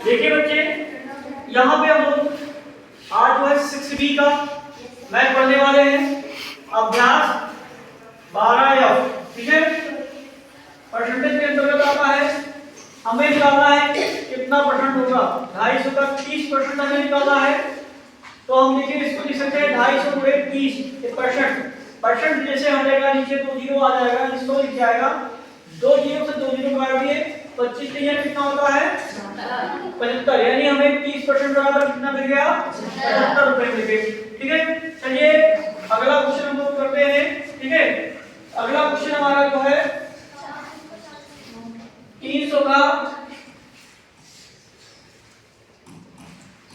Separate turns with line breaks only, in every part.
देखिए बच्चे, यहाँ पे हम लोग आज जो है 6B का मैथ पढ़ने वाले हैं। अभ्यास 12F, ठीक है। परसेंटेज के अंतर्गत आता है। हमें निकालना है कितना परसेंट होगा। 250 का 30% हमें निकालना है। तो हम देखिए इसको लिख सकते हैं 250 गुणे 30 परसेंट। परसेंट जैसे हटेगा नीचे 2 जीरो आ जाएगा, इसको लिख जाएगा 2 जीरो से 2 जीरो काट दिए 25 कितना होता है 75, यानी हमें 30% बराबर कितना मिल गया 75 रुपए मिल गए। ठीक है, चलिए अगला क्वेश्चन हम लोग करते हैं। ठीक है, अगला क्वेश्चन हमारा जो है 300 का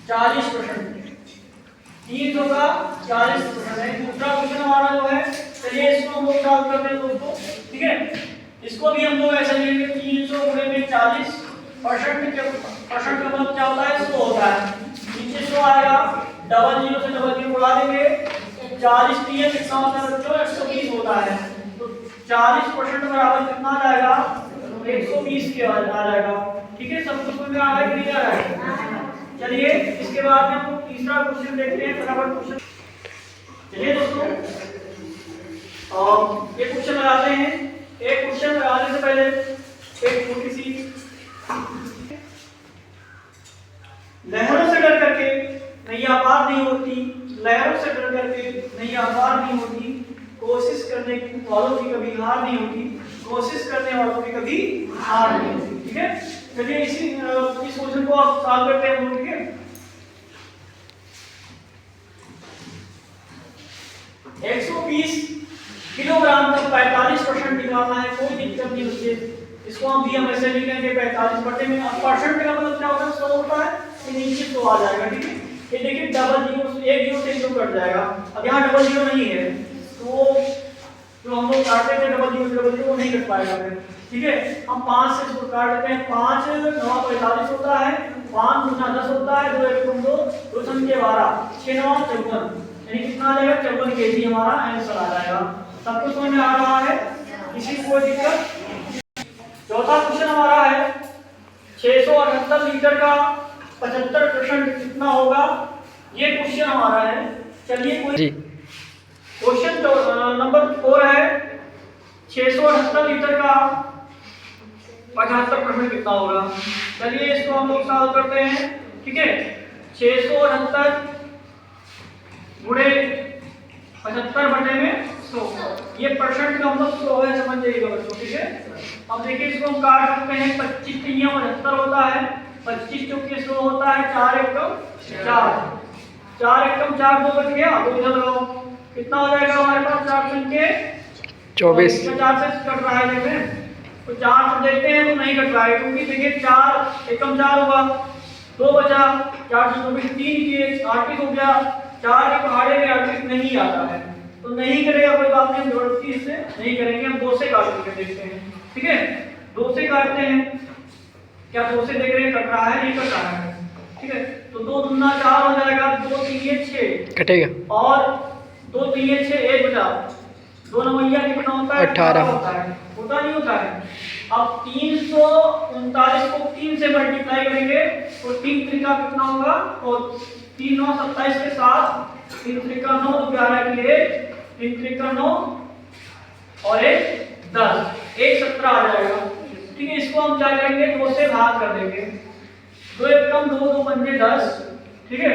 40%, 300 का 40% है। दूसरा क्वेश्चन हमारा जो है, चलिए इसको हम लोग सॉल्व करते हैं दोस्तों। ठीक है, इसको भी हम लोग ऐसे लेंगे 300 गुणे में 40 परसेंट का मतलब क्या होता है 100 होता है। नीचे 100 आएगा, डबल जीरो से डबल जीरो उड़ा देंगे। 40 3 कितना होता है बच्चों 120 होता है। तो 40% बराबर कितना आ जाएगा 120 के आ जाएगा। ठीक है, सब कुछ में आ रहा है कि नहीं आ रहा है। चलिए इसके बाद में हम तीसरा क्वेश्चन देखते हैं, फटाफट क्वेश्चन। चलिए दोस्तों, ये क्वेश्चन लगाते हैं। एक क्वेश्चन लगाने से पहले एक छोटी सी, लहरों से डर करके नैया पार नहीं होती, लहरों से डर करके नैया पार नहीं होती, कोशिश करने वालों की कभी हार नहीं होती, कोशिश करने वालों की कभी हार नहीं होती। ठीक है, चलिए इस क्वेश्चन को आप सॉल्व करते हैं। ठीक है, 120 किलोग्राम का 45% निकालना है, कोई दिक्कत नहीं उससे। इसको हम ऐसे लिखेंगे 45 बटे में। अब परसेंट का मतलब क्या होता है 100 होता है, तो नीचे 100 आ जाएगा। ठीक है, ये देखिए डबल जीरो, एक जीरो से जीरो कट जाएगा। अब यहाँ डबल जीरो नहीं है तो जो हम लोग काटते थे डबल जीरो वो नहीं कट पाएगा फिर। ठीक है, हम 5 से इसको काट लेते हैं। 5 9 45 होता है, 5 गुना 10 होता है, 2 1 2 2 संख्या 12 6 9 54, यानी कितना आ जाएगा 54 केजी हमारा आंसर आ जाएगा। सब कुछ समझ में आ रहा है, किसी को कोई दिक्कत। चौथा क्वेश्चन हमारा है 678 लीटर का 75% कितना होगा, ये क्वेश्चन हमारा है। चलिए कोई क्वेश्चन नंबर 4 है 678 लीटर का 75% कितना होगा। चलिए इसको हम लोग सॉल्व करते हैं। ठीक है, 678 गुणे 75 बटे में 100, ये परसेंट का मतलब 100 है, समझ जाइएगा बच्चों। ठीक है, अब देखिए इसको हम काट सकते हैं। 25 3 75 होता है, 25 चौके 100 होता है, 4 एकम 4, 4 एकम 4 2 बच गया, तो इधर लगाओ कितना हो जाएगा हमारे पास 4 संख्या 24। 4 से कट रहा है देखिए, तो 4 से देखते हैं तो नहीं कट रहा है, क्योंकि देखिए 4 एकम 4 हुआ, 2 बचा, 4 से 24 3 किए 38 हो गया। 4 के पहाड़े में 38 नहीं आता है, तो नहीं करेगा, कोई बात नहीं, हम जबरदस्ती इससे नहीं करेंगे। हम 2 से काट करके देखते हैं। ठीक है, 2 से काटते हैं, क्या 2 से देख रहे हैं कट रहा है, नहीं कट रहा है। ठीक है, तो 2 दूना 4 हो जाएगा, 2 3 6 कटेगा, और 2 3 6 1 बचा, 2 नवैया कितना होता है 18 होता है, होता नहीं होता है। अब 339 को 3 से मल्टीप्लाई करेंगे तो 3 त्रिका कितना होगा, और 3 9 27 के साथ 3 त्रिका 9 11 के लिए 3 त्रिका 9 और 1 10 1 17 आ जाएगा। ठीक है, इसको हम क्या करेंगे 2 से भाग कर देंगे। 2 1 कम 2 2 पंजे 10। ठीक है,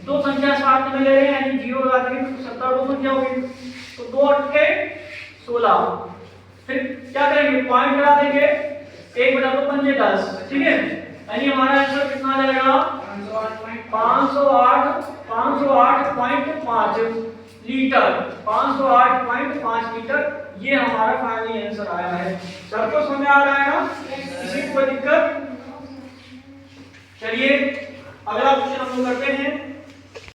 2 संख्या साथ में ले रहे हैं, यानी 0 लगा देंगे तो 17 2 संख्या होगी, तो 2 8 के 16। फिर क्या करेंगे पॉइंट लगा देंगे, 1 बटा 2 पंजे 10। ठीक है, यानी हमारा आंसर कितना आ जाएगा 508.5 लीटर, 508.5 लीटर, ये हमारा फाइनल आंसर आया है। सबको समझ आ रहा है ना, किसी को कोई दिक्कत। चलिए अगला क्वेश्चन हम लोग करते हैं।